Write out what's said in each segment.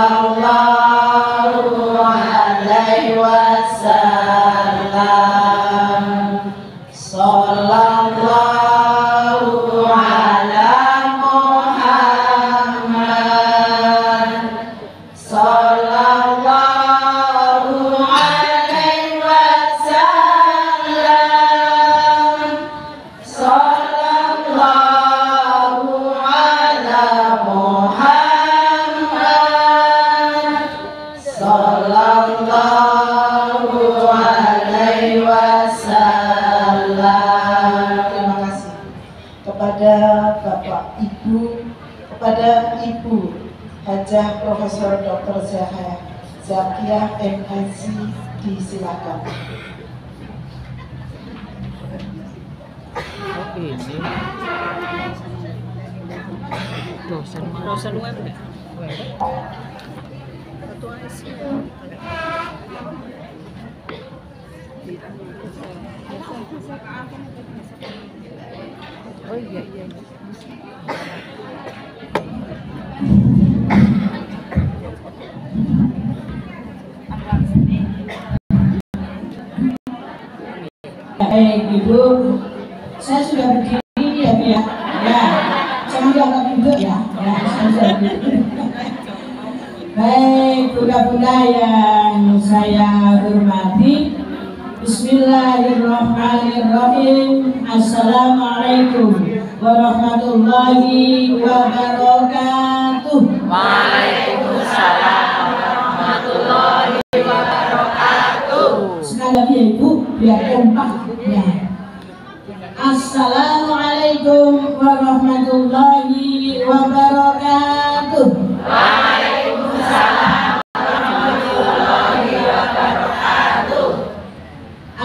sallallahu alaihi wasallam. Sallallahu ala Muhammad. Sallallahu alaihi wasallam. Sallallahu ala Muhammad. Sallallahu alaihi wasallam. Terima kasih kepada Bapak Ibu, kepada Ibu Hajah Profesor Dr. Zakiah MSc, disilakan. Ini dosen web ya? Ketua ISI. Oh iya. Baik Ibu, saya sudah berdiri ya Bu ya. Ya, jangan dianggap duduk ya. Ya, saya sudah berdiri. Baik bunda-bunda yang saya hormati, Bismillahirrahmanirrahim. Assalamualaikum warahmatullahi wabarakatuh. Waalaikumsalam warahmatullahi wabarakatuh. Sekali lagi ya Ibu, biar kompak ya. Assalamualaikum warahmatullahi wabarakatuh. Waalaikumsalam warahmatullahi wabarakatuh.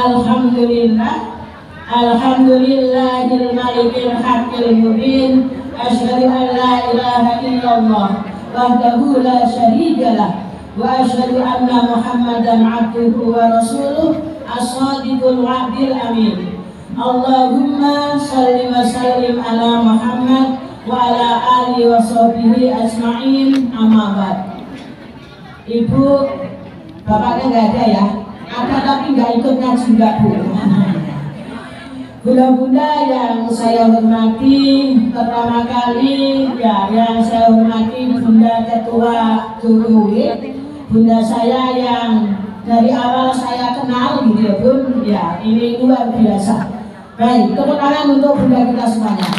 Alhamdulillah, alhamdulillahil malikil haqqil mubin. Asyhadu an la ilaha illallah wahdahu la syarikalah wa asyhadu anna Muhammadan abduhu wa rasuluh as-shadiqul wa'dil amin. Allahumma shalli wa sallim ala Muhammad wa ala alihi wa sahbihi ajma'in, amma ba'd. Ibu, bapaknya nggak ada ya? Ada tapi nggak ikut ngaji nggak Bu? Bunda-bunda yang saya hormati, pertama kali ya yang saya hormati Bunda Ketua Guru, Bunda saya yang dari awal saya kenal gitu ya Bun, ya ini luar biasa. Baik, tepuk tangan untuk Bunda kita semuanya.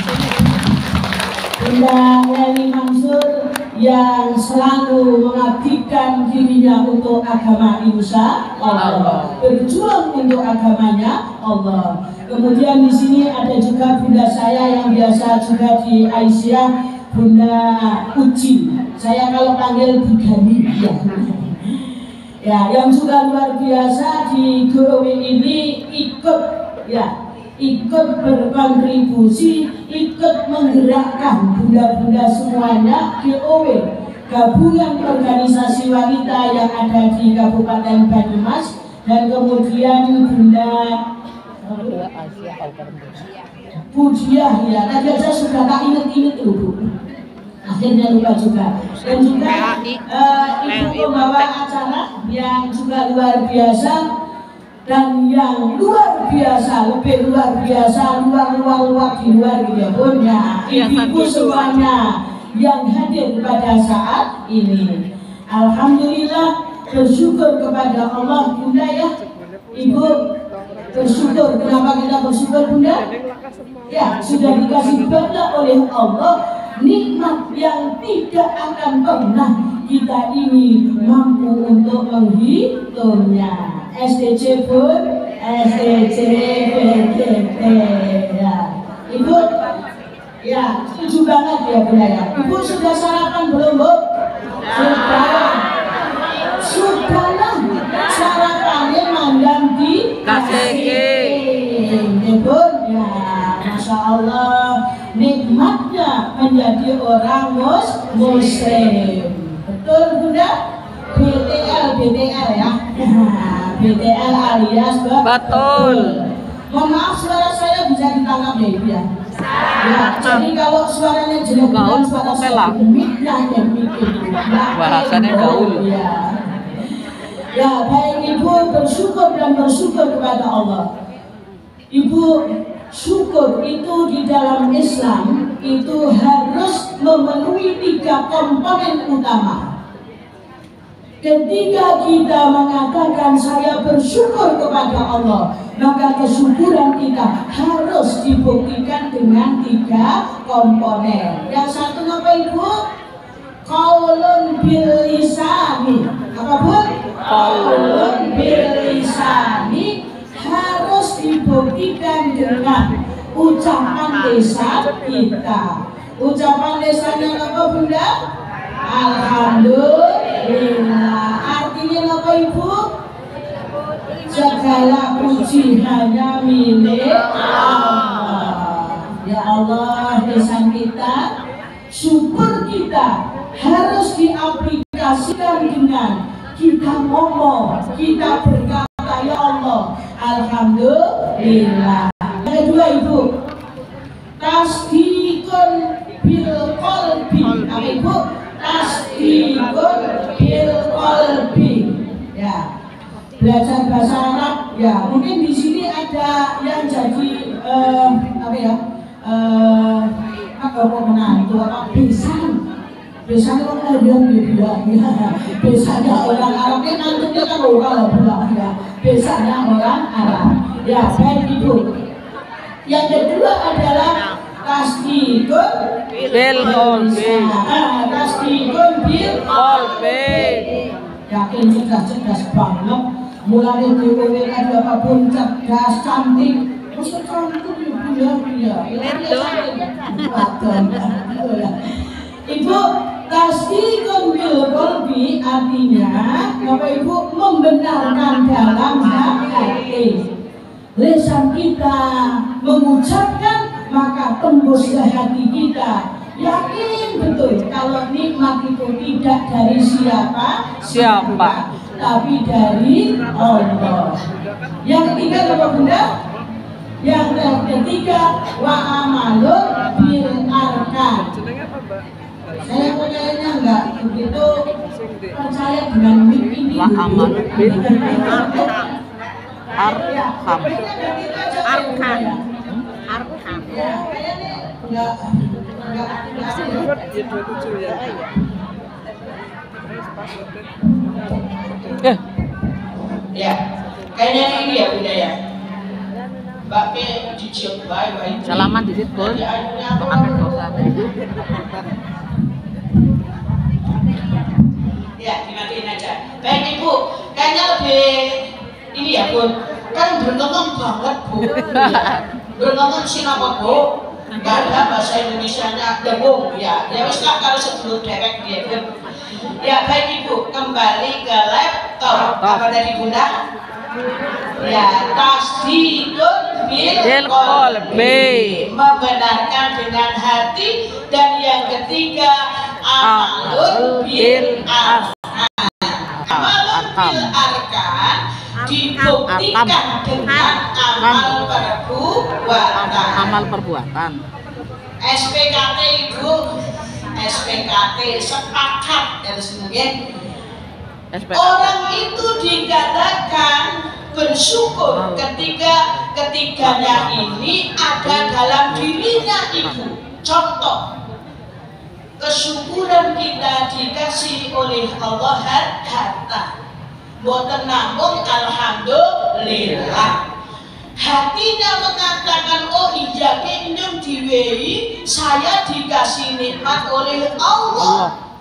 Bunda Leni Mansur yang selalu mengabdikan dirinya untuk agama insya Allah, berjuang untuk agamanya Allah. Kemudian di sini ada juga Bunda saya yang biasa juga di Aisyah, Bunda Uci. Saya kalau panggil Bugani ya, yang juga luar biasa di GOW ini ikut berkontribusi, ikut menggerakkan bunda-bunda semuanya GOW, gabungan organisasi wanita yang ada di Kabupaten Banyumas, dan kemudian Bunda Budiah ya, tadi aja sudah tak inget-inget Bu, akhirnya lupa juga. Dan juga Ibu pembawa acara yang juga luar biasa, dan yang luar biasa, lebih luar biasa, luar di luar gitu ya Bun ya, ibu semuanya yang hadir pada saat ini. Alhamdulillah, bersyukur kepada Allah Bunda ya. Ibu bersyukur. Kenapa kita bersyukur Bunda? Ya, sudah dikasih banyak oleh Allah nikmat yang tidak akan pernah kita ini mampu untuk menghitungnya. SDC Bun, SDC BGT ya. Ibu ya, setuju banget ya Bunda ya. Ibu sudah sarapan belum Bu? Sudah sarapannya mandang di KCG Bun ya. Masya Allah, nikmatnya menjadi orang muslim. Betul Bunda? BTL ya. BTL alias betul. Mohon maaf suara saya bisa ditangkap ya Ibu ya. Ya, jadi kalau suaranya jelek Gaul suara Pela. demiknya itu. Bahasannya gaul. Ya, baik Ibu bersyukur dan bersyukur kepada Allah. Ibu, syukur itu di dalam Islam itu harus memenuhi 3 komponen utama. Ketika kita mengatakan saya bersyukur kepada Allah, maka kesyukuran kita harus dibuktikan dengan 3 komponen. Yang satu apa Ibu? Qaulun bil lisani. Apa Bu? Qaulun bil lisani harus dibuktikan dengan ucapan lisan kita. Ucapan lisannya apa Bunda? Alhamdulillah. Artinya apa Ibu? Segala puji hanya milik Allah. Ya Allah, lisan kita, syukur kita harus diaplikasikan dengan kita ngomong, kita berkata ya Allah, alhamdulillah. Yang kedua Ibu, tasdikun bil qalbi. Apa Ibu? Tasdikun bil qalbi. Ya. Belajar bahasa Arab ya, mungkin di sini ada yang jadi apa ya? Apa menantu apa besan. Biasanya orang Arab bilang ya, biasanya orang Arab ini nantinya kan orang bilang ya, biasanya orang Arab. Ya, baik Ibu. Yang kedua adalah tasdikun bil qalbi. Tasdikun bil Qalbi. Yakin cerdas banget. Mulai DPW ada apapun cerdas, cantik. Masa cantik Ibu ya. Ibu, tasdikun bil qalbi artinya Bapak Ibu membenarkan dalam hati. Lisan kita mengucapkan maka tembus ke hati kita. Yakin betul kalau nikmat itu tidak dari siapa, tapi dari Allah. Yang ketiga Bapak Bunda, yang ketiga wa amalun bil arkan. Saya percayanya enggak begitu percaya dengan mimpi ini. Wa amalun bil arham. Ya, kayaknya ini ya Bunda ya. Mbak P dicium baik. Salaman di situ, Bun. Makan dosa. Ya, dimatiin aja. Baik Ibu, kayaknya lebih ini ya Bun. Kan bernonton banget Bu. Bernonton sinapa Bu? Gak ada bahasa Indonesianya debung ya. Ya wis kalau sebelum dewek dia Bun. Ya baik Ibu, kembali ke laptop. Apa tadi Bunda? Ya, tasdikun bil qalbi, membenarkan dengan hati. Dan yang ketiga amalun bil arkan. Amalun bil arkan dibuktikan dengan amal perbuatan. SPKT Ibu, SPKT sepakat dari semuanya. Orang itu dikatakan bersyukur ketiganya ini ada dalam dirinya Ibu. Contoh, kesyukuran kita dikasih oleh Allah harta. Boten namung alhamdulillah. Hatinya mengatakan oh iya kenyum diwehi, saya dikasih nikmat oleh Allah.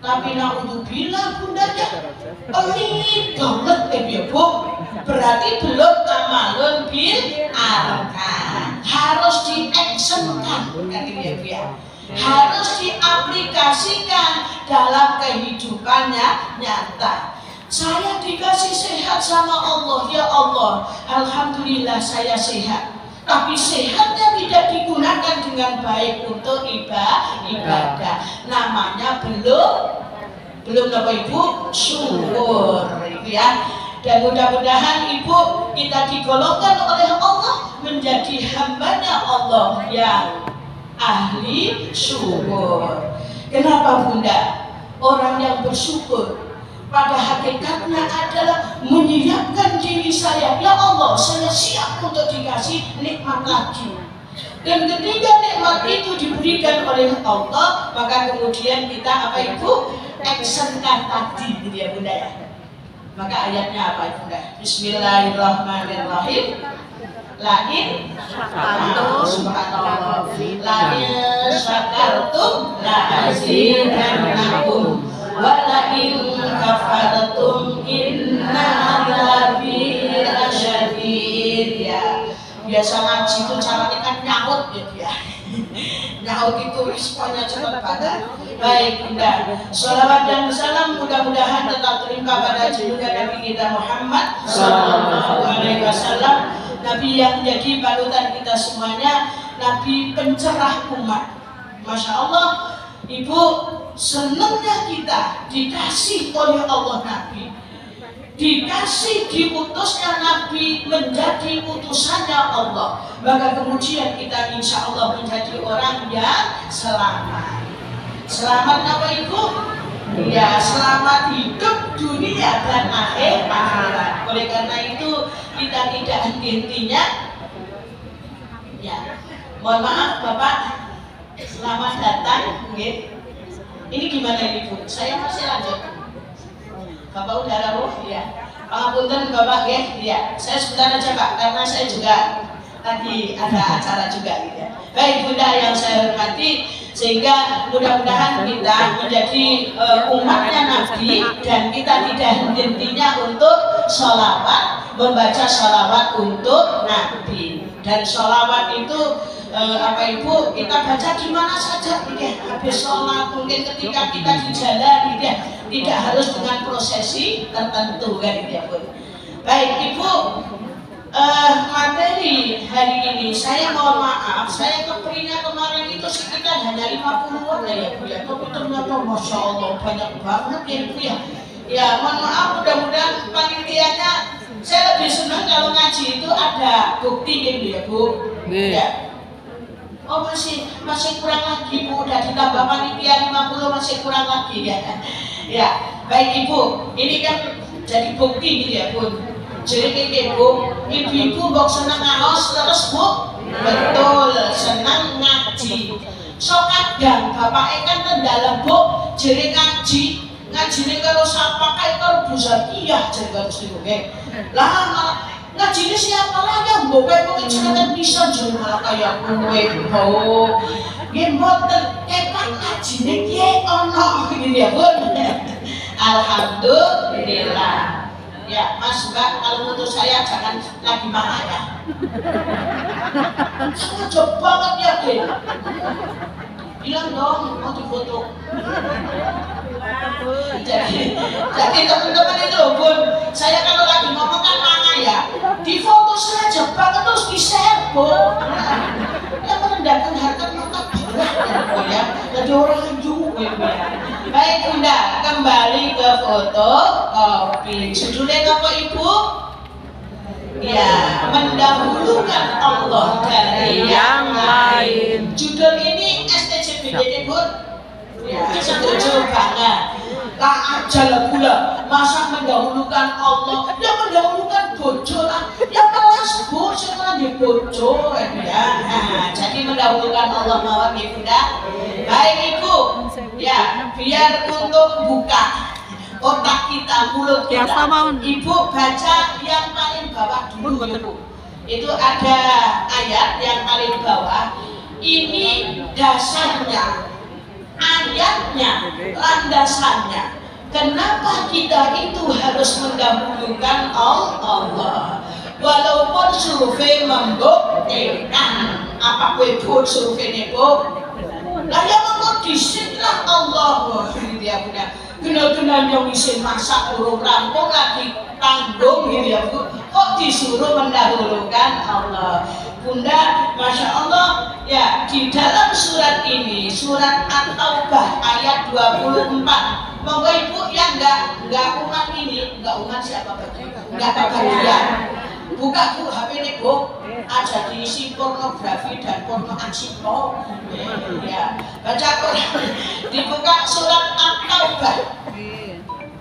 Tapi naudzubillah bundanya pelit banget ya Bu. Berarti belum amalun bil arkan. Harus diactionkan kan ya Bu ya. Harus diaplikasikan dalam kehidupannya nyata. Saya dikasih sehat sama Allah, ya Allah, alhamdulillah saya sehat. Tapi sehatnya tidak digunakan dengan baik untuk ibadah. Namanya belum apa Ibu? Syukur ya. Dan mudah-mudahan Ibu kita digolongkan oleh Allah menjadi hambanya Allah yang ahli syukur. Kenapa Bunda? Orang yang bersyukur pada hakikatnya adalah menyiapkan diri saya, ya Allah, saya siap untuk dikasih nikmat lagi. Dan ketika nikmat itu diberikan oleh Allah, maka kemudian kita apa itu? Actionkan tadi, gitu ya Bunda ya. Maka ayatnya apa Bunda? Bismillahirrahmanirrahim. Lain subhanallah, lain syakartum la azidannakum wa lain kafartum inna adzabi lasyadid. Ya, biasa ngaji itu caranya kan nyaut ya dia. Nyaut itu responnya cepat banget. Baik Bunda, sholawat dan salam mudah-mudahan tetap terlimpah pada junjungan Nabi kita Muhammad sallallahu alaihi wasallam, Nabi yang menjadi panutan kita semuanya, Nabi pencerah umat. Masya Allah, Ibu, senangnya kita dikasih oleh Allah Nabi, dikasih diutusnya Nabi menjadi utusannya Allah, maka kemudian kita insya Allah menjadi orang yang selamat. Selamat apa Ibu? Ya, selamat hidup dunia dan akhirat. Oleh karena itu kita tidak henti-hentinya. Ya, mohon maaf Bapak, selamat datang. Ini gimana Ibu? Saya masih lanjut. Bapak udah rawuh ya. Pangapunten Bapak ya. Saya sebentar aja Pak, karena saya juga tadi ada acara juga gitu ya. Baik Bunda yang saya hormati, sehingga mudah-mudahan kita menjadi umatnya Nabi dan kita tidak henti-hentinya untuk sholawat, membaca sholawat untuk Nabi. Dan sholawat itu apa Ibu, kita baca di mana saja gitu ya. Habis sholat mungkin ketika kita di jalan gitu ya, tidak harus dengan prosesi tertentu kan gitu ya Bu. Baik Ibu, materi hari ini saya mohon maaf, saya keperinnya kemarin itu sekitar hanya 50-an ya Bu ya, tapi ternyata Masya Allah banyak banget ya Bu ya. Ya mohon maaf, mudah-mudahan panitianya, saya lebih senang kalau ngaji itu ada bukti gitu ya Bu ya. Oh masih kurang lagi Bu, udah ditambah panitia 50 masih kurang lagi ya. Ya baik Ibu, ini kan jadi bukti gitu ya Bu. Jadi Ibu, ibu-ibu bok senang ngaos terus Bu, betul, senang ngaji. So kadang bapak kan tendalam Bu, jadi ngaji ini kalau siapa kayak kalau busan iya jadi harus dibuka. Lah ngaji ini siapa lagi yang buka mungkin cerita bisa jadi malah kayak gue Bu. Gimboten emang ngaji ini kayak ono gitu ya Bu. Alhamdulillah. Ya Mas Mbak, kalau untuk saya jangan lagi marah ya. Sengaja banget ya deh. Bilang dong mau difoto. Jadi teman-teman itu Bun, saya kalau lagi ngomong kan mana ya, difoto sengaja banget terus di-share Bu. Yang merendahkan harkat martabat ya. Jadi orang juga ya. Baik Bunda, kembali ke foto kopi. Judulnya apa Ibu? Ya, mendahulukan Allah dari yang lain. Judul ini STJBD Bun. Ya, setuju banget. Lah aja lah pula, masa mendahulukan Allah? Ya mendahulukan bojo lah. Ya kelas Bu, setelah di bojo ya. Nah, jadi mendahulukan Allah mawon ya Bunda. Baik Ibu, ya biar untuk buka otak kita, mulut kita, Ibu baca yang paling bawah dulu Bu. Itu ada ayat yang paling bawah. Ini dasarnya, ayatnya, landasannya. Kenapa kita itu harus mendahulukan Allah? Walaupun survei membuktikan, apa pun survei Bu? Lah yang mau disitlah Allah gitu ya Bunda. Benar-benar yang isin masak urung rampung lagi tanggung gitu ya Bu. Kok disuruh mendahulukan Allah? Bunda, Masya Allah ya, di dalam surat ini, surat At-Taubah ayat 24. Monggo Ibu yang enggak umat ini, enggak umat siapa bagi? Enggak kebagian. buka Bu HP ini Bu, aja diisi pornografi dan porno aksito. Ya, baca Quran, dibuka surat At-Taubah.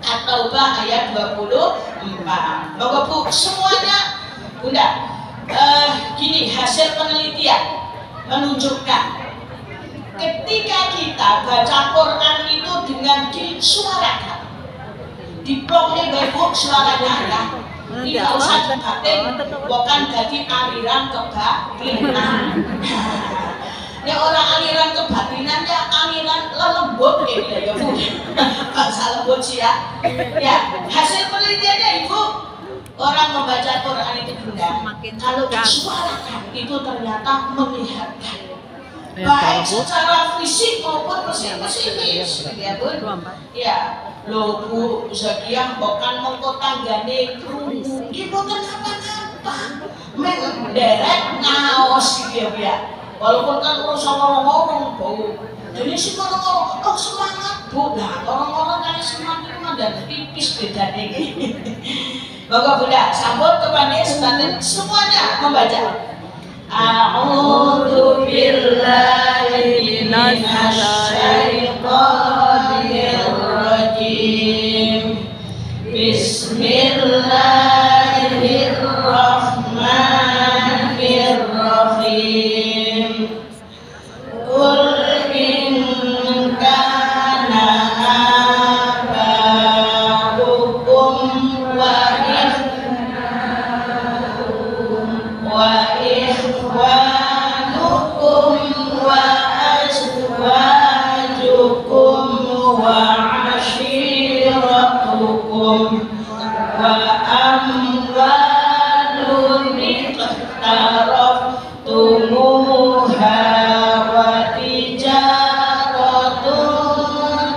At-Taubah ayat 24. Bapak Bu, semuanya Bunda, gini hasil penelitian menunjukkan ketika kita baca Quran itu dengan disuarakan, diplomnya baik suaranya ada. Tidak usah dibatin, bukan jadi aliran kebatinan. Ya orang aliran kebatinan ya aliran lembut gitu ya Bu. Bahasa lembut sih ya. Ya hasil penelitiannya Ibu, orang membaca Quran itu Bunda, kalau disuarakan itu ternyata menyehatkan. Baik secara fisik maupun psikis, ya Bu. Ya. Loh Bu, Zakiah bukan mengko tanggane krungu. Ki boten apa-apa. Menderek ngaos gitu ya. Walaupun kan urusan ngomong-ngomong Bu. Jadi si ngomong-ngomong, oh semangat Bu. Nah, orang-orang kan semangat itu dan tipis bedanya iki. Bapak Bunda, sambut kepada semuanya membaca. A'udzu billahi minasy syaithanir rajim. Bismillahirrahmanirrahim. Qul in kana aba'ukum wa ikhwanukum wa azwajukum wa ashiratukum wa amwalun iqtaraftumuha wa tijaratun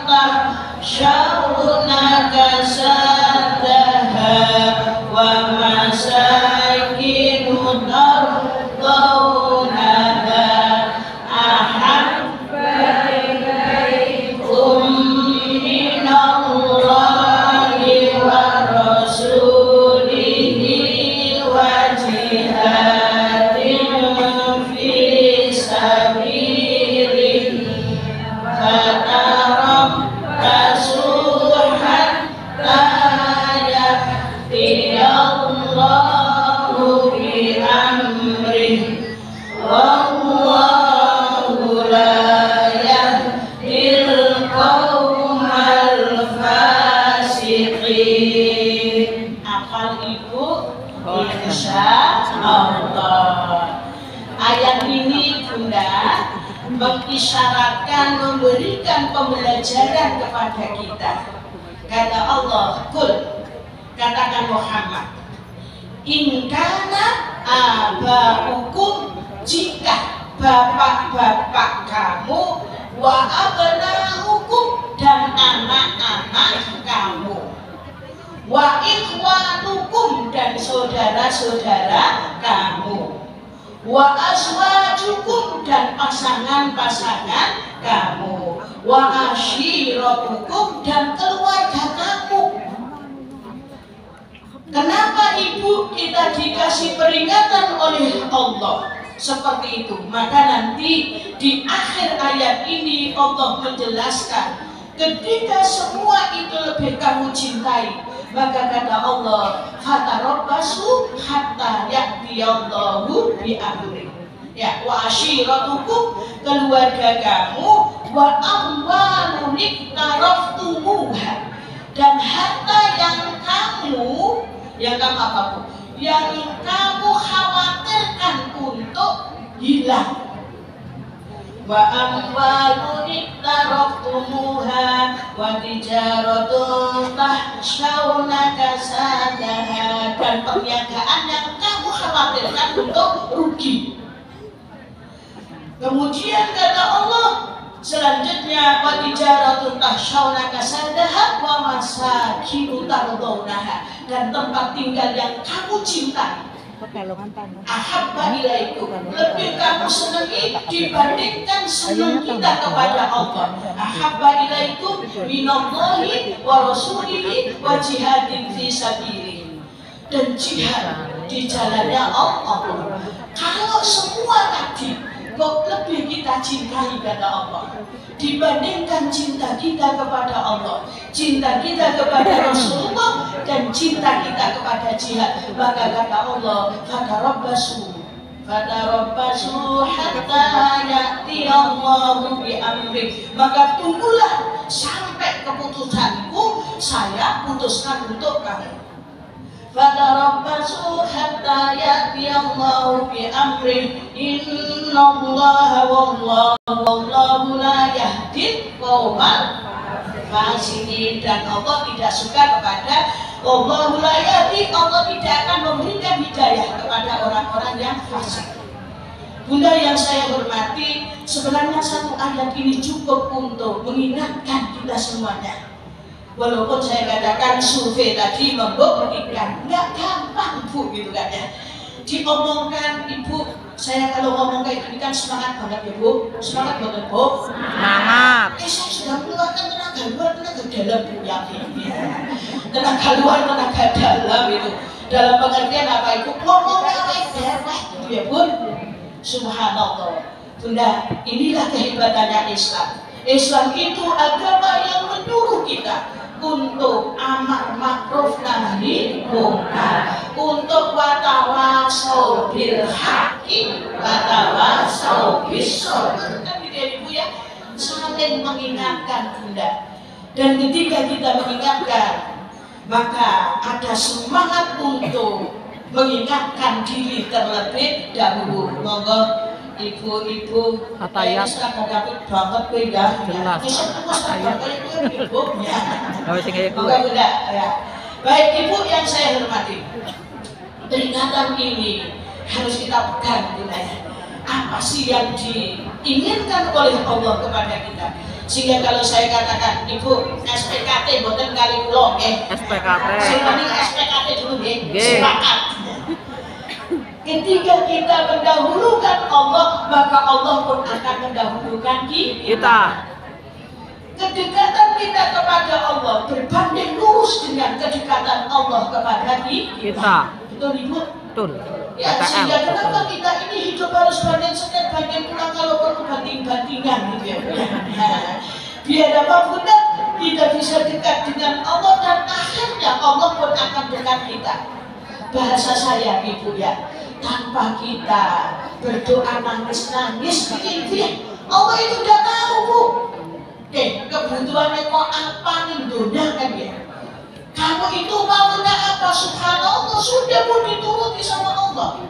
tahshawna kasadaha wa masakinu tardawnaha ahabba ilaikum minallahi wa rasulihi wa jihadin fi sabilihi fatarabbasu hatta ya'tiyallahu bi amrihi wallahu la yahdil qaumal fasiqin. Hafal Ibu? Insya Allah. Ayat ini Bunda mengisyaratkan, memberikan pembelajaran kepada kita. Kata Allah, Qul, katakan Muhammad, in kana aba'ukum, jika bapak-bapak kamu, wa abna'ukum, dan anak-anak kamu, wa ikhwanukum, dan saudara-saudara kamu, wa azwajukum, dan pasangan-pasangan kamu, wa ashiratukum, dan keluarga kamu. Kenapa Ibu kita dikasih peringatan oleh Allah seperti itu? Maka nanti di akhir ayat ini Allah menjelaskan, ketika semua itu lebih kamu cintai, maka kata Allah, fatarabbasu hatta ya'tiyallahu bi amri. Ya, wa ashiratukum, keluarga kamu, wa amwalun iqtaraftumuha, dan harta yang kamu apa Bu? Yang kamu khawatirkan untuk hilang. Wa amwalun iqtaraftumuha wa tijaratun tahshawna kasadaha, dan perniagaan yang kamu khawatirkan untuk rugi. Kemudian kata Allah selanjutnya, wa tijaratun tahshawna kasadaha wa masakinu tardawnaha, dan tempat tinggal yang kamu cintai, ahabba ilaikum, lebih kamu senangi dibandingkan senang kita kepada Allah, ahabba ilaikum minallahi wa rasulihi wa jihadin fi sabilihi, dan jihad di jalannya Allah. Kalau semua tadi kok lebih kita cintai kata Allah dibandingkan cinta kita kepada Allah, cinta kita kepada Rasulullah, dan cinta kita kepada jihad, maka kata Allah, fatarabbasu hatta ya'ti Allahu bi amri, maka tunggulah sampai keputusanku, saya putuskan untuk kamu. Fatarabbasu hatta ya'ti Allahu bi amri, innallaha wallahu la yahdil qaumal fasiqin, dan Allah tidak suka kepada Allahu la yahdi, Allah tidak akan memberikan hidayah kepada orang-orang yang fasik. Bunda yang saya hormati, sebenarnya satu ayat ini cukup untuk mengingatkan kita semuanya. Walaupun saya katakan survei tadi membuktikan nggak gampang Bu gitu kan ya. Diomongkan Ibu, saya kalau ngomong kayak gini kan semangat banget ya Bu, semangat banget Bu. Semangat. Saya sudah mengeluarkan tenaga luar, tenaga dalam Bu, yakin ya. Tenaga luar, tenaga dalam itu. Dalam pengertian apa itu? Ngomongnya daerah gitu ya Bu. Subhanallah. Bunda, inilah kehebatannya Islam. Islam itu agama yang menyuruh kita untuk amar ma'ruf nahi munkar, untuk watawasau bil haqqi watawasau bis sabr. Kan gitu ya Ibu ya, saling mengingatkan Bunda. Dan ketika kita mengingatkan, maka ada semangat untuk mengingatkan diri terlebih dahulu. Monggo Ibu-ibu, Hatayat banget kowe ya. jelas. Baik Ibu yang saya hormati, peringatan ini harus kita pegang Bunda ya. Apa sih yang diinginkan oleh Allah kepada kita? Sehingga kalau saya katakan Ibu SPKT boten kali kula nggih. SPKT. Sing SPKT dulu nggih. Nggih. Sepakat. Ketika kita mendahulukan Allah, maka Allah pun akan mendahulukan kita. Kedekatan kita kepada Allah berbanding lurus dengan kedekatan Allah kepada kita. Betul Ibu? Betul. Ya, sehingga kenapa kita ini hidup harus banding setir, banding pulang, kalau perlu banding-bandingan gitu ya. Biar apa Bunda? Kita bisa dekat dengan Allah dan akhirnya Allah pun akan dekat kita. Bahasa saya Ibu ya, tanpa kita berdoa nangis-nangis bikin Allah itu udah tahu Bu. Kebutuhannya kok apa nih dunia kan ya. Kamu itu maunya apa? Subhanallah, sudah pun dituruti sama Allah.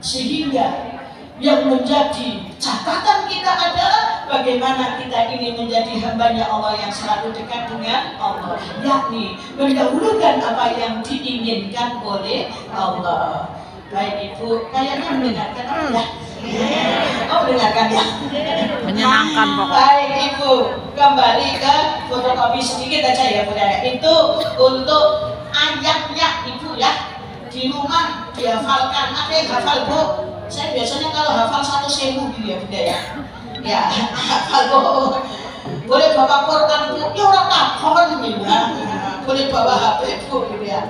Sehingga yang menjadi catatan kita adalah bagaimana kita ini menjadi hambanya Allah yang selalu dekat dengan Allah, yakni mendahulukan apa yang diinginkan oleh Allah. Baik Ibu, kayaknya mendengarkan ya? Oh mendengarkan ya? Menyenangkan pokoknya. Baik Ibu, kembali ke fotokopi sedikit aja ya Bunda. Itu untuk ayatnya Ibu ya. Di rumah dihafalkan. Ada yang hafal Bu? Saya biasanya kalau hafal 1.000 gitu ya Bunda ya. Ya hafal Bu. Boleh bawa Quran Bu, ya orang hafal gitu ya. Boleh bawa HP Bu gitu ya.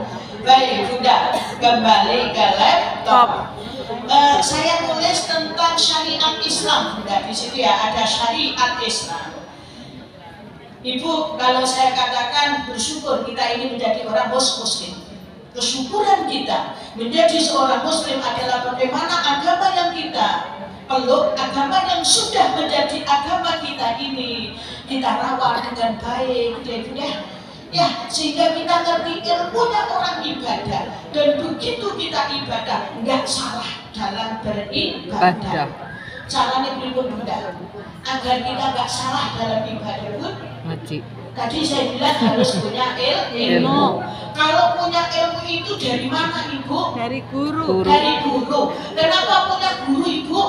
Baik Bunda, kembali ke laptop. Saya tulis tentang syariat Islam Bunda. Di situ ya ada syariat Islam. Ibu, kalau saya katakan bersyukur kita ini menjadi orang muslim. Kesyukuran kita menjadi seorang muslim adalah bagaimana agama yang kita peluk, agama yang sudah menjadi agama kita ini kita rawat dengan baik, ya, sehingga kita ngerti ilmunya orang ibadah, dan begitu kita ibadah nggak salah dalam beribadah. Caranya berikut Bunda, agar kita nggak salah dalam ibadah pun Ngaji. tadi saya bilang harus punya ilmu. Kalau punya ilmu itu dari mana Ibu? Dari guru. Dari guru. Kenapa punya guru Ibu?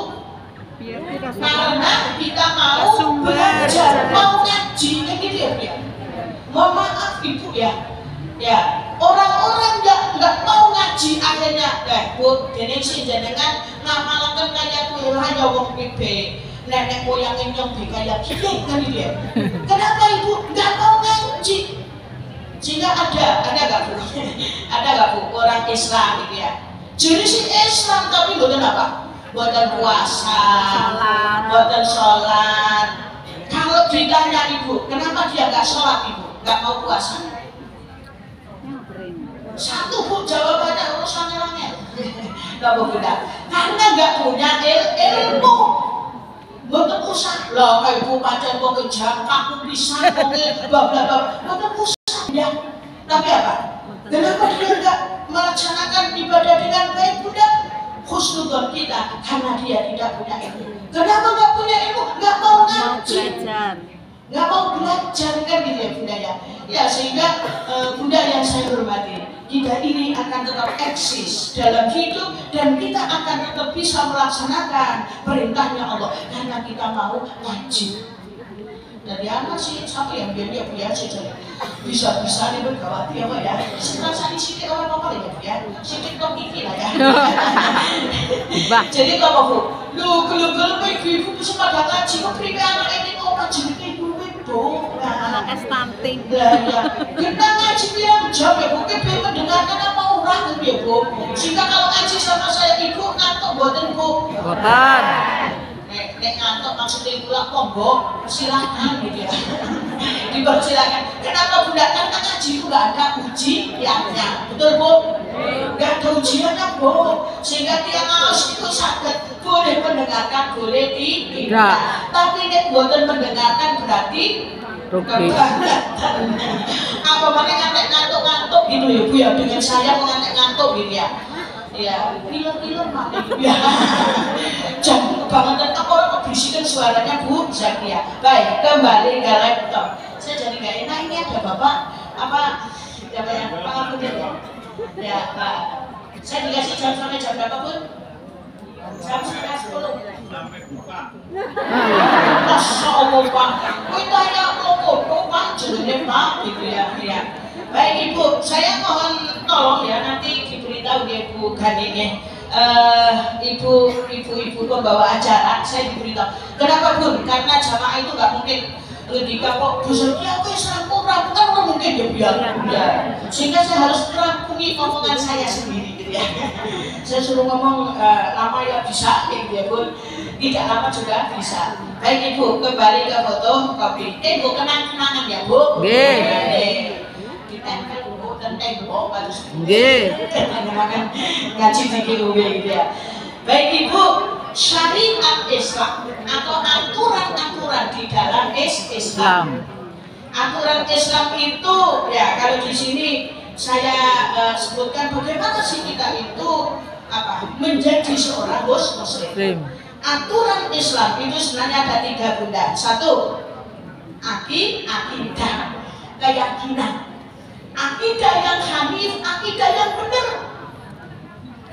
Karena kita mau belajar, mau ngaji, gitu ya. Mohon maaf Ibu ya, orang-orang nggak mau ngaji akhirnya, Bu, ini sih jenengan ngamalakan kayak kue raya wong pipe, nenek moyangnya yang kayak gini kan dia. Kenapa Ibu nggak mau ngaji? Sehingga ada nggak Bu? Ada nggak Bu orang Islam gitu ya? Jadi si Islam tapi bukan apa? Bukan puasa, bukan sholat. Kalau ditanya Ibu, kenapa dia nggak sholat Ibu? Nggak mau puasa? Satu Bu jawabannya urusannya langit. Nggak mau beda. Karena nggak punya ilmu. Bukan usah loh, kayak Ibu pacar kok kejam, aku bisa kok bla bla bla. Bukan usah ya. Tapi apa? Kenapa dia nggak melaksanakan ibadah dengan baik Bunda? Khusnudon kita karena dia tidak punya ilmu. Kenapa nggak punya ilmu? Nggak mau ngaji, nggak mau belajar kan gitu ya Bunda ya. Ya sehingga Bunda yang saya hormati, kita ini akan tetap eksis dalam hidup dan kita akan tetap bisa melaksanakan perintahnya Allah karena kita mau ngaji. Dari anak sih satu yang dia biasa saja bisa nih bergawati apa ya? Serasa di sini orang apa ya? Sini kok ini lah ya. Jadi kalau Bu, lu kalau ibu bisa pada ngaji, kok beri anak ini kok ngaji ibu itu? Anak stunting. Ya, kita ngaji bilang jam ya Bu, kita mendengarkan apa orang ya Bu. Sehingga kalau ngaji sama saya ibu ngantuk buatan Bu. Buatan. Nek ngantuk maksudnya pulang monggo silakan gitu ya. Dipersilakan. Kenapa Bunda? Karena ngaji itu nggak ada ujiannya, betul Bu? Nggak ada ujiannya Bu, sehingga dia ngawas itu sakit. Boleh mendengarkan, boleh tidak. Tapi nek buatan mendengarkan berarti apa makanya ngantuk gitu ya Bu ya, dengan saya ngantuk gitu ya. Ya, film mati. Ya, jangan kebangetan apa orang keberisikan suaranya Bu Zakia. Baik, kembali ke laptop. Saya jadi nggak enak ini ada Bapak apa yang pengakuan ya? Ya, Pak. Saya dikasih jam sampai jam berapa Bun? Jam 10. Masya Allah Pak. Kita ya mau Pak jadinya Pak gitu ya. Baik Ibu, saya mohon tolong ya nanti diberitahu ya Bu Ganine, ibu pembawa acara, saya diberitahu. Kenapa Bun? Karena jamaah itu nggak mungkin ketika kok busuknya aku rampung kan nggak mungkin ya biar ya. Sehingga saya harus rampungi omongan saya sendiri gitu ya. Saya suruh ngomong lama ya bisa gitu ya Bun, tidak lama juga bisa. Baik Ibu, kembali ke foto kopi. Bu kenang-kenangan ya Bu. Ditempel Bu dan tembok harus. Makan ngaji di KUB gitu ya. Baik Ibu, syariat Islam atau aturan-aturan di dalam Islam. Aturan Islam itu ya kalau di sini saya sebutkan bagaimana sih kita itu menjadi seorang muslim. Aturan Islam itu sebenarnya ada 3 Bunda. 1, akidah, keyakinan. Akidah yang hanif, akidah yang benar.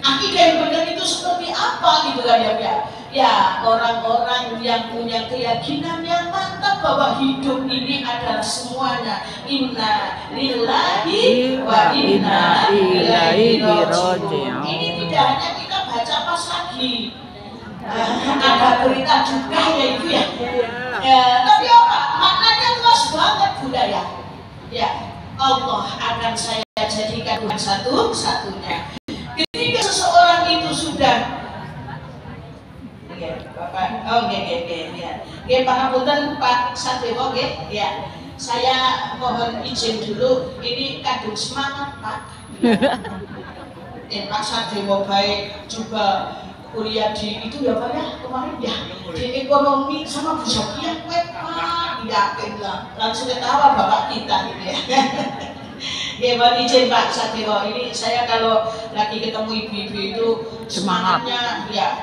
Akidah yang benar itu seperti apa gitu kan ya? Ya orang-orang yang punya keyakinan yang mantap bahwa hidup ini adalah semuanya inna lillahi wa inna ilaihi raji'un. Ini tidak hanya kita baca pas lagi. Ada berita juga ya itu ya. Tapi apa? Maknanya luas banget budaya. Ya, Allah akan saya jadikan Tuhan satu-satunya. Ketika seseorang itu sudah Bapak, pangapunten Pak Sadewo ya. Saya mohon izin dulu, ini kadung semangat Pak. Pak Sadewo baik juga kuliah di itu ya Pak ya kemarin ya di ekonomi sama Bu Zakia Pak yakin lah langsung ketawa Bapak kita gitu ya. Ya mohon izin Pak Sadewo, ini saya kalau lagi ketemu ibu-ibu itu semangatnya ya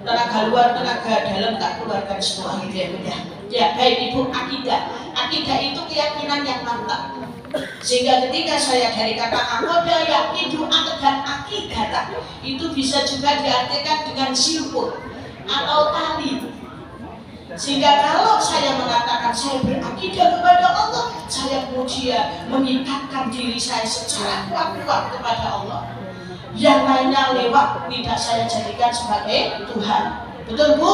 tenaga luar tenaga dalam tak keluarkan semua gitu ya. Ya baik Ibu, akidah itu keyakinan yang mantap. Sehingga ketika saya dari kata akoda yakidu dan akidah itu bisa juga diartikan dengan simpul atau tali. Sehingga kalau saya mengatakan saya berakidah kepada Allah, saya kemudian mengikatkan diri saya secara kuat-kuat kepada Allah. Yang lainnya lewat tidak saya jadikan sebagai Tuhan. Betul Bu?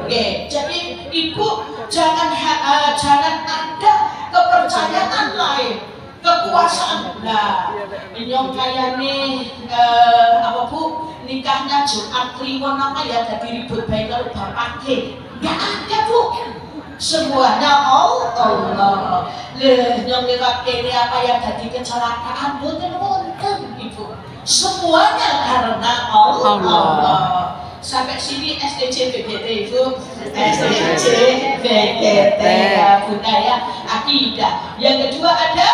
Oke. Jadi Ibu jangan ada kepercayaan lain kekuasaan. Nah, nyong kayane apa Bu, nikahnya Jumat Kliwon apa ya jadi ribut baik kalau bapake. Enggak ada Bu. Semuanya Allah. Nyong lewat kene apa ya jadi kecelakaan boten wonten Ibu. Semuanya karena Allah. Sampai sini SDC BGT Ibu. SDC BGT budaya akidah. Yang kedua ada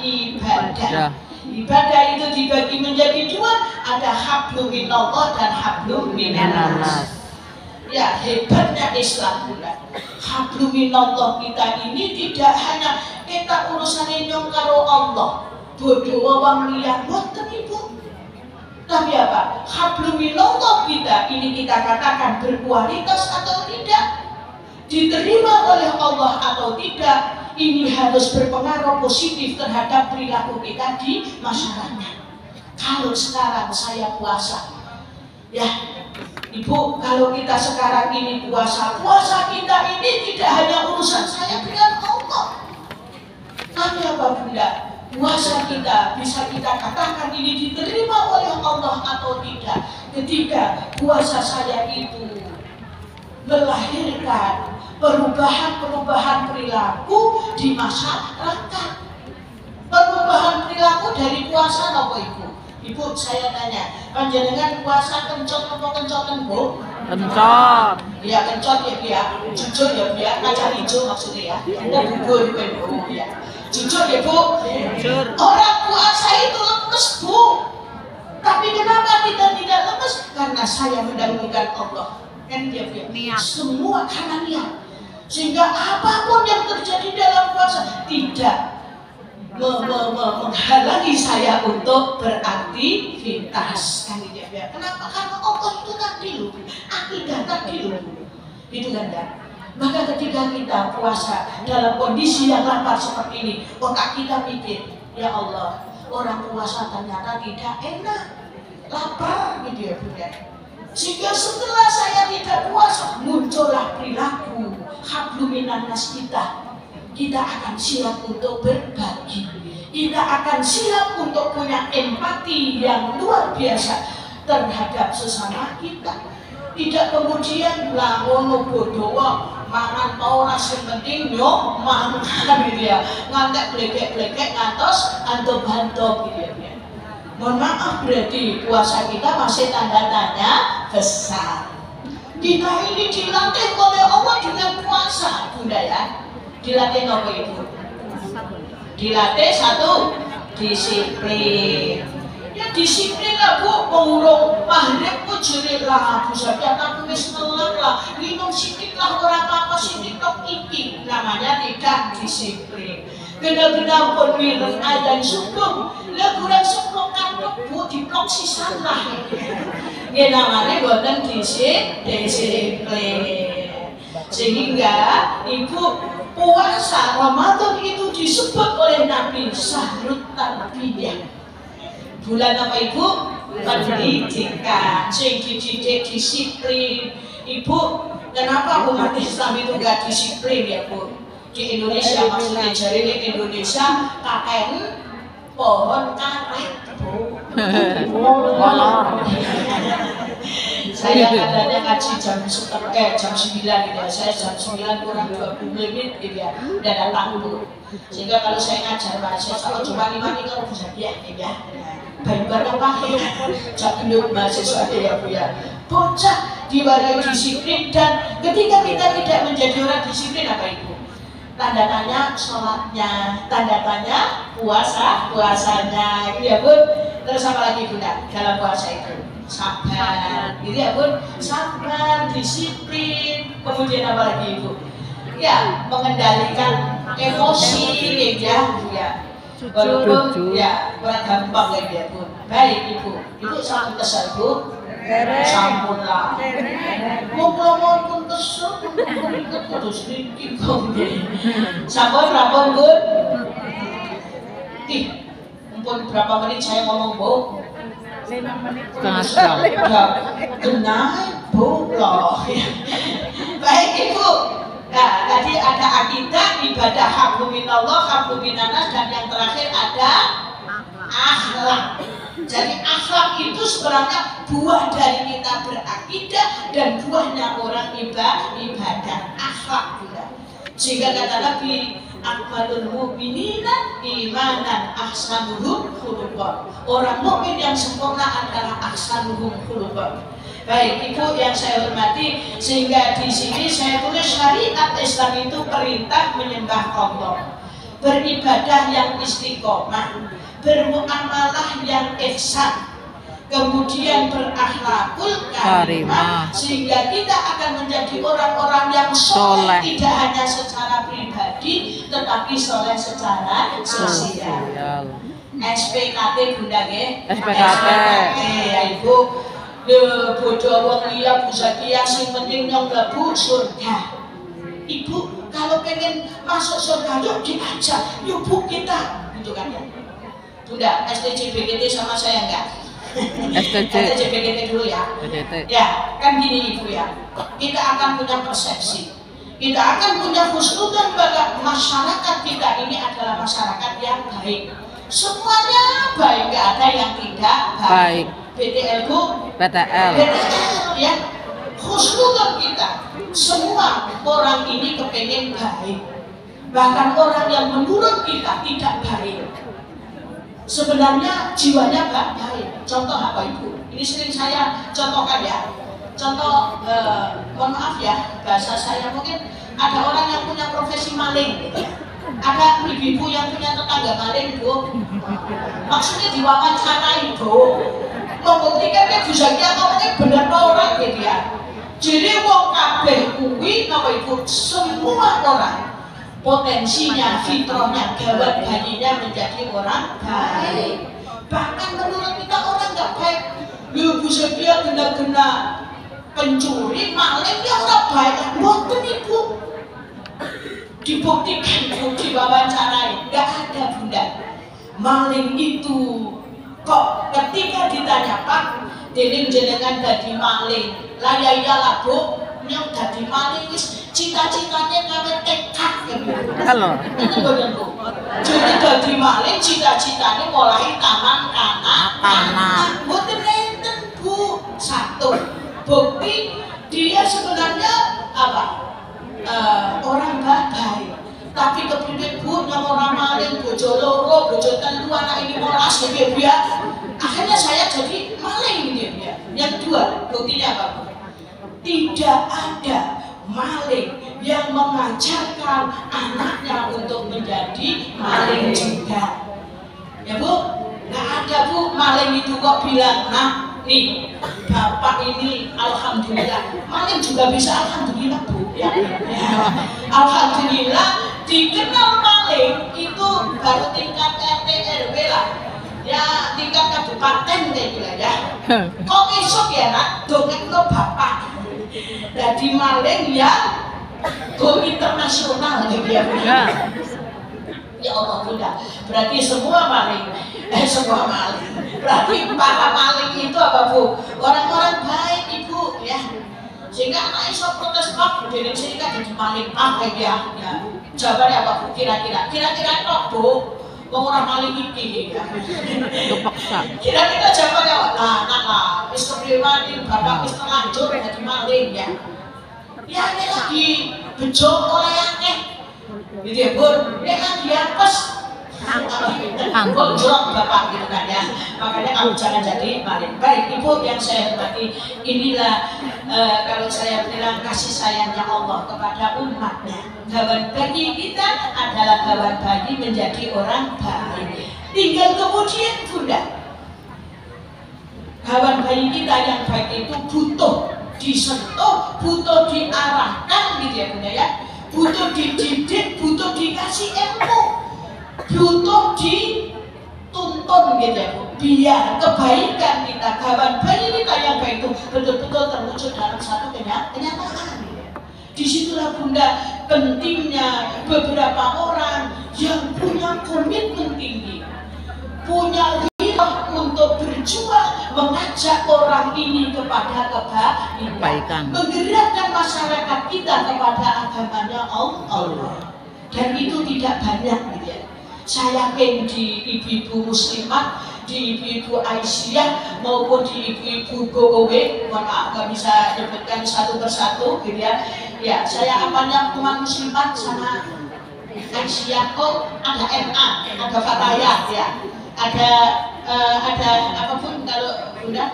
ibadah. Ibadah itu dibagi menjadi dua, ada hablum minallah dan hablum minannas. Ya, hebatnya Islam pula. Hablum minallah kita ini tidak hanya kita urusannya nyong karo Allah. Bodoh wong liya boten Ibu. Tapi apa? Hablum minallah kita ini kita katakan berkualitas atau tidak, diterima oleh Allah atau tidak, ini harus berpengaruh positif terhadap perilaku kita di masyarakat. Kalau sekarang saya puasa, ya Ibu, kalau kita sekarang ini puasa kita ini tidak hanya urusan saya dengan Allah. Tapi apa Bunda? Puasa kita bisa kita katakan ini diterima oleh Allah atau tidak ketika puasa saya itu melahirkan perubahan perilaku di masyarakat. Perubahan perilaku dari puasa apa Ibu? Ibu saya tanya, panjenengan puasa kencot apa kencoten Bu? Kencot. Ya kencot ya biar, jujur ya biar, kaca hijau maksudnya ya. Kita bubur Bu ya. Jujur ya Bu. Jujur. Orang puasa itu lemes Bu. Tapi kenapa kita tidak lemes? Karena saya mendahulukan Allah. Kan dia Niat. semua karena niat. Sehingga apapun yang terjadi dalam puasa tidak menghalangi saya untuk beraktivitas. Kan dia. Kenapa? Karena Allah itu tadi loh, akidah tadi loh. Itu kan ya. Maka ketika kita puasa dalam kondisi yang lapar seperti ini, otak kita mikir, ya Allah, orang puasa ternyata tidak enak, lapar gitu ya Bunda. Sehingga setelah saya tidak puasa, muncullah perilaku hablum minannas kita. Kita akan siap untuk berbagi. Kita akan siap untuk punya empati yang luar biasa terhadap sesama kita. Tidak kemudian lah ngono bodoh mangan tau rasa penting yo mangan gitu ya. Ngantek blekek ngantos antop-antop gitu ya. Mohon maaf berarti puasa kita masih tanda tanya besar. Kita ini dilatih oleh Allah dengan puasa Bunda ya. Dilatih apa Ibu? Dilatih satu, disiplin. Ya disiplin lah Bu, mengurung maghrib ku jere lah Bu saja tapi wis melek lah. Minum sidik lah ora apa-apa sidik tok iki. Namanya tidak disiplin. Benar-benar pun mireng adzan subuh. Lah kurang 10 kantuk Bu diplok sisan lah. Nggih namanya boten disiplin. Sehingga Ibu puasa Ramadan itu disebut oleh Nabi syahrut tarbiyah. Bulan apa Ibu? Pendidikan. Sing dididik disiplin. Ibu, kenapa umat Islam itu enggak disiplin ya Bu? Di Indonesia maksudnya jari di Indonesia KKN pohon karet Bu. Saya katanya ngaji jam 9 gitu ya. Saya jam 9 kurang 20 menit gitu ya. Udah datang Bu. Sehingga kalau saya ngajar bahasa kalau cuma 5 menit kalau bisa dia ya. Baik-baik apa ya? Jatuh mahasiswa ya Bu ya. Bocah diwarai disiplin dan ketika kita tidak menjadi orang disiplin apa Ibu? Tanda tanya sholatnya, tanda tanya puasanya, gitu ya Bun. Terus apa lagi Bunda dalam puasa itu? Sabar, gitu ya Bun. Sabar, disiplin. Kemudian apa lagi Ibu? Ya, mengendalikan emosi, ya. Walaupun ya kurang gampang lagi ya Bun. Baik Ibu, Ibu sampun kesel Bu. Sampun lah. Ngomong pun kesel, terus sedikit sampun berapa Bun? Mumpun berapa menit saya ngomong Bu? 5 menit. Setengah jam. Kenal Bu loh. Baik Ibu, Nah, tadi ada akidah, ibadah, hablum minallah, hablum minanas, dan yang terakhir ada akhlak. Jadi akhlak itu sebenarnya buah dari kita berakidah dan buahnya orang ibadah. Akhlak juga. Sehingga kata Nabi, akmalul mu'minina imanan ahsanuhum khuluqan. Orang mukmin yang sempurna adalah ahsanuhum khuluqan. Baik, Ibu yang saya hormati, sehingga di sini saya tulis syariat Islam itu perintah menyembah Allah, beribadah yang istiqomah, bermuamalah yang ihsan, kemudian berakhlakul karimah, sehingga kita akan menjadi orang-orang yang soleh, tidak hanya secara pribadi tetapi soleh secara sosial. SPKT Bunda nggih. SPKT ya Ibu. Bodoh wong liya Bu Zakia, sing penting nyong mlebu surga. Ibu kalau pengen masuk surga yuk diajak, yuk Bu kita, gitu kan ya. Bunda, STJ BGT sama saya enggak? STJ BGT dulu ya. Ya, kan gini Ibu ya. Kita akan punya persepsi. Kita akan punya husnudzon bahwa masyarakat kita ini adalah masyarakat yang baik. Semuanya baik, enggak ada yang tidak baik. BTL Bu, BTL ya, husnudzon kita. Semua orang ini kepengen baik. Bahkan orang yang menurut kita tidak baik, sebenarnya jiwanya baik. Contoh apa Ibu? Ini sering saya contohkan ya. Contoh, mohon maaf ya, bahasa saya mungkin ada orang yang punya profesi maling. Ada ibu-ibu yang punya tetangga maling Bu. Maksudnya diwawancarai Bu. Membuktikan dia bisa dia ngomongnya benar orang gitu ya. Jadi wong kabeh kuwi napa Ibu, semua orang potensinya, fitrahnya, gawan bayinya menjadi orang baik. Bahkan menurut kita orang nggak baik, lu bisa dia gena-gena pencuri, maling dia orang baik. Mboten Ibu. Dibuktikan Bu, diwawancarai, nggak ada Bunda. Maling itu kok ketika ditanya Pak, dening jenengan dadi maling, lah ya iyalah Bu, nyong dadi maling wis cita-citanya kawet tekad gitu. Halo. Itu bener Bu. Jadi dadi maling cita-citanya mulai tangan kanan. Mboten nenten Bu. Satu, bukti dia sebenarnya apa? Orang baik. Tapi kepriwe Bu, yang orang maling, bojo loro, bojo telu, anak ini molas gitu ya. Akhirnya saya jadi maling gitu ya. Yang kedua, buktinya apa Bu? Tidak ada maling yang mengajarkan anaknya untuk menjadi maling juga. Ya Bu, nggak ada Bu, maling itu kok bilang, nah nih bapak ini alhamdulillah, maling juga bisa alhamdulillah Bu ya. Alhamdulillah dikenal maling itu baru tingkat RT RW lah ya, tingkat kabupaten kayak gitu ya. Kok esok ya nak dongeng lo bapak jadi maling ya go internasional gitu ya. Ya Allah Bunda, berarti semua maling berarti para maling itu apa Bu? Orang-orang baik Ibu ya. Sehingga anak esok protes Pak, dari sini kan jadi maling apa ya? Jawabannya apa Bu? Kira-kira kok Bu? Wong orang maling iki ya. Kira-kira jawabannya apa? Nah, wis kepriwe bapak wis terlanjur jadi maling ya. Ya ini lagi bejo oleh akeh. Gitu ya Bu. Nek lagi apes jorok bapak gitu kan ya. Makanya kamu jangan jadi maling. Baik Ibu yang saya hormati, inilah kalau saya bilang kasih sayangnya Allah kepada umatnya. Gawan bayi kita adalah gawan bayi menjadi orang baik. Tinggal kemudian Bunda, gawan bayi kita yang baik itu butuh disentuh, butuh diarahkan gitu ya Bunda ya. Butuh dididik, butuh dikasih ilmu, butuh dituntun gitu ya Bu. Biar kebaikan kita, gawan bayi kita yang baik itu betul-betul terwujud dalam satu kenyataan. Disitulah Bunda pentingnya beberapa orang yang punya komitmen tinggi, punya gairah untuk berjuang mengajak mengajak orang ini kepada kebaikan, menggerakkan masyarakat kita kepada agamanya Allah. Dan itu tidak banyak gitu ya. Saya yakin di ibu-ibu muslimat, di ibu-ibu Aisyah maupun di ibu-ibu Gogowe, mohon maaf nggak bisa sebutkan satu persatu gitu ya. Ya, saya apanya umat muslimat sama Aisyah, oh ada MA, ada Fatayat ya, ada apapun kalau bunda.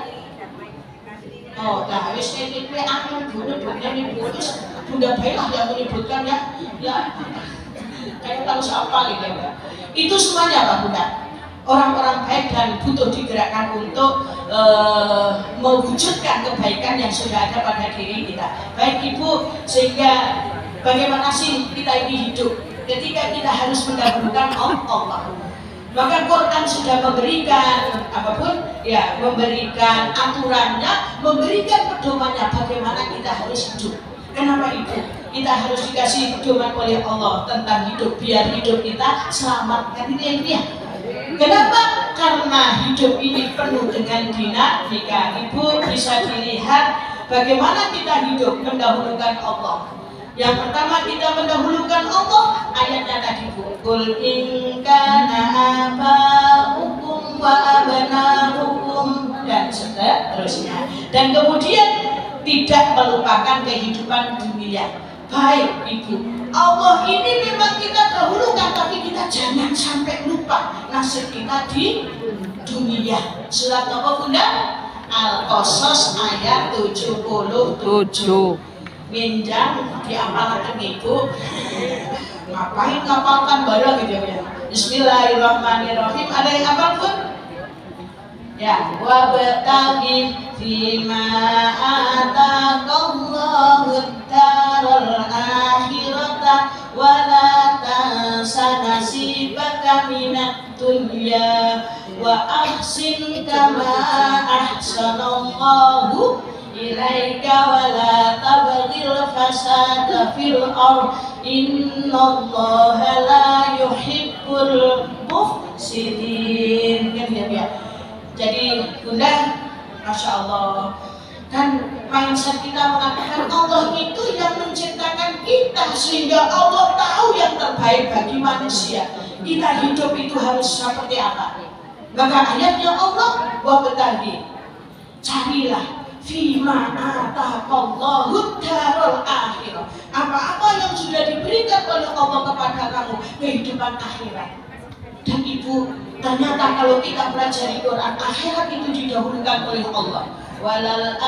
Oh, nah wis ini akan bunda terus bunda baiklah yang menyebutkan ya kayak tahu siapa gitu ya. Itu semuanya Pak Bunda, orang-orang baik dan butuh digerakkan untuk mewujudkan kebaikan yang sudah ada pada diri kita. Baik Ibu, sehingga bagaimana sih kita ini hidup ketika kita harus mendahulukan Allah. Maka Quran sudah memberikan apapun ya, memberikan aturannya, memberikan pedomannya bagaimana kita harus hidup. Kenapa itu? Kita harus dikasih pedoman oleh Allah tentang hidup biar hidup kita selamat. Kan ini ya. Kenapa? Karena hidup ini penuh dengan dinamika. Ibu bisa dilihat bagaimana kita hidup mendahulukan Allah. Yang pertama kita mendahulukan Allah, ayatnya tadi Bu. Qul in kana aba'ukum wa abna'ukum dan seterusnya. Dan kemudian tidak melupakan kehidupan dunia. Baik Ibu, Allah ini memang kita dahulukan, tapi kita jangan sampai lupa nasib kita di dunia. Surat apa Bunda? Al-Qasas ayat 77. Minjam diamalkan Ibu. Ngapain ngapalkan barang gitu ya. Bismillahirrahmanirrahim. Ada yang hafal Bun? Ya, wa bataghi fima ataqallahu ad-daral akhirata wa la tansa nasibaka minad dunya wa ahsin kama ahsanallahu ilaika wa la tabghil fasada fil ardh innallaha la yuhibbul mufsidin. Kan ya. Jadi Bunda, Masya Allah, kan mindset kita mengatakan Allah itu yang menciptakan kita sehingga Allah tahu yang terbaik bagi manusia. Kita hidup itu harus seperti apa? Maka ayatnya Allah, wabtaghi, carilah fima ataqallahu darul akhirah. Apa-apa yang sudah diberikan oleh Allah kepada kamu, kehidupan akhirat. Dan Ibu, ternyata kalau kita pelajari Quran, akhirat itu didahulukan oleh Allah. Walal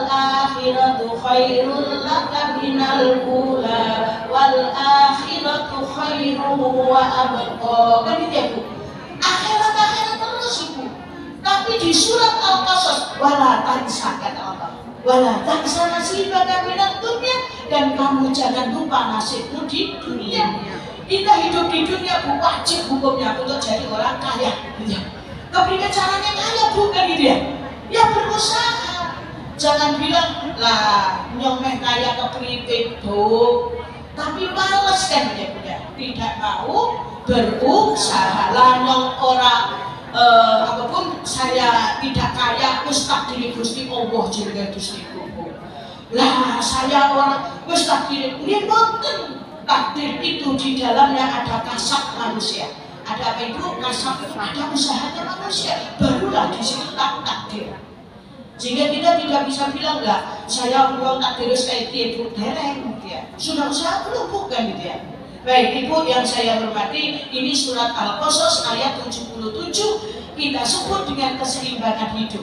akhiratu khairul laka minal ula wal akhiratu khairu wa abqa. Kan itu ya Bu, akhirat terus Ibu. Tapi di surat Al-Qasas, wala tansa kata Allah, wala tansa nasibaka minad dunya, dan kamu jangan lupa nasibmu di dunia. Kita hidup di dunia Bu, wajib hukumnya untuk jadi orang kaya. Kepingin caranya kaya bukan gitu ya? Ya berusaha. Jangan bilang lah nyomeh kaya kepritik Bu, tapi males kan dia punya. Tidak mau berusaha lah nyong orang apapun saya tidak kaya, ustaz diri Gusti Allah jenenge Gusti Allah. Lah saya orang ustaz diri ini boten. Takdir itu di dalamnya ada kasab manusia. Ada apa Ibu? Kasab, ada usahanya manusia. Barulah di situ takdir. Sehingga kita tidak bisa bilang enggak, saya belum takdir kayak Ibu dereng gitu ya. Sudah usaha belum bukan gitu ya. Baik Ibu yang saya hormati, ini surat Al-Qasas ayat 77 kita sebut dengan keseimbangan hidup.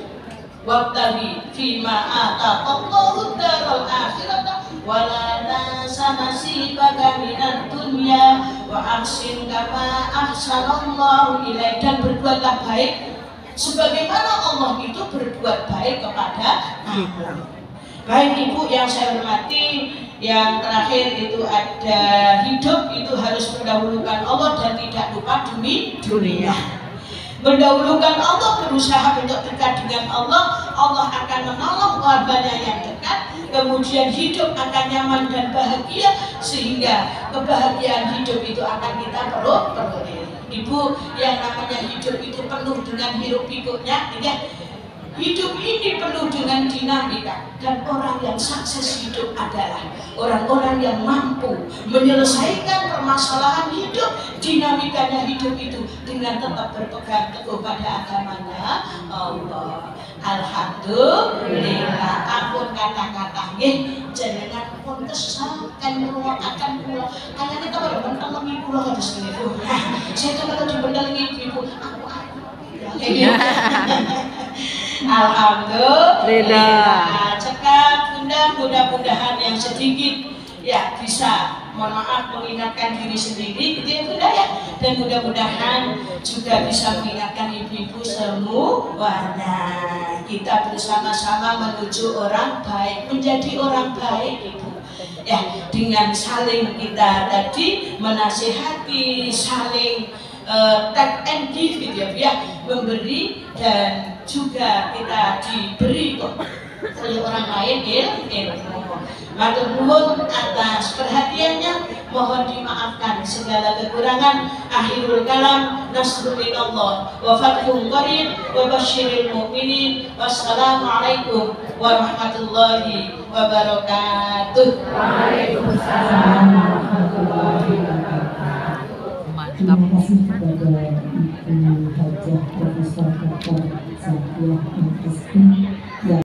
Wabtaghi fima ataqallahu darul akhirata wala tansa nasibaka minad dunya wa ahsin kama ahsanallahu ilaik, dan berbuatlah baik sebagaimana Allah itu berbuat baik kepada kamu. Baik Ibu yang saya hormati, yang terakhir itu ada hidup itu harus mendahulukan Allah dan tidak lupa dunia. Mendahulukan Allah, berusaha untuk dekat dengan Allah, Allah akan menolong korbannya yang dekat. Kemudian hidup akan nyaman dan bahagia, sehingga kebahagiaan hidup itu akan kita peroleh. Ibu, yang namanya hidup itu penuh dengan hiruk pikuknya, ya. Hidup ini penuh dengan dinamika, dan orang yang sukses hidup adalah orang-orang yang mampu menyelesaikan permasalahan hidup, dinamikanya hidup itu dengan tetap berpegang teguh pada agamanya Allah. Alhamdulillah. Ampun kata-katanya jenengan pun kesal kan akan pulang. Kayaknya kita pada bentengi pulang ke sini. Saya tuh kalau dibentengi ibu, aku alhamdulillah. Cekap bunda, mudah-mudahan yang sedikit ya bisa, mohon maaf, mengingatkan diri sendiri gitu ya bunda ya, dan mudah-mudahan juga bisa mengingatkan ibu-ibu semuanya. Kita bersama-sama menuju orang baik, menjadi orang baik ibu ya, dengan saling kita tadi menasihati, saling take and give gitu ya, memberi dan juga kita diberi oleh orang lain ilmu. Matur nuwun atas perhatiannya, mohon dimaafkan segala kekurangan. Akhirul kalam, nasrulillah wa fathun qarib wa basyiril mu'minin. Wassalamualaikum warahmatullahi wabarakatuh. Waalaikumsalam warahmatullahi wabarakatuh. Terima kasih kepada Ibu Hajah Profesor Dr. Zakiah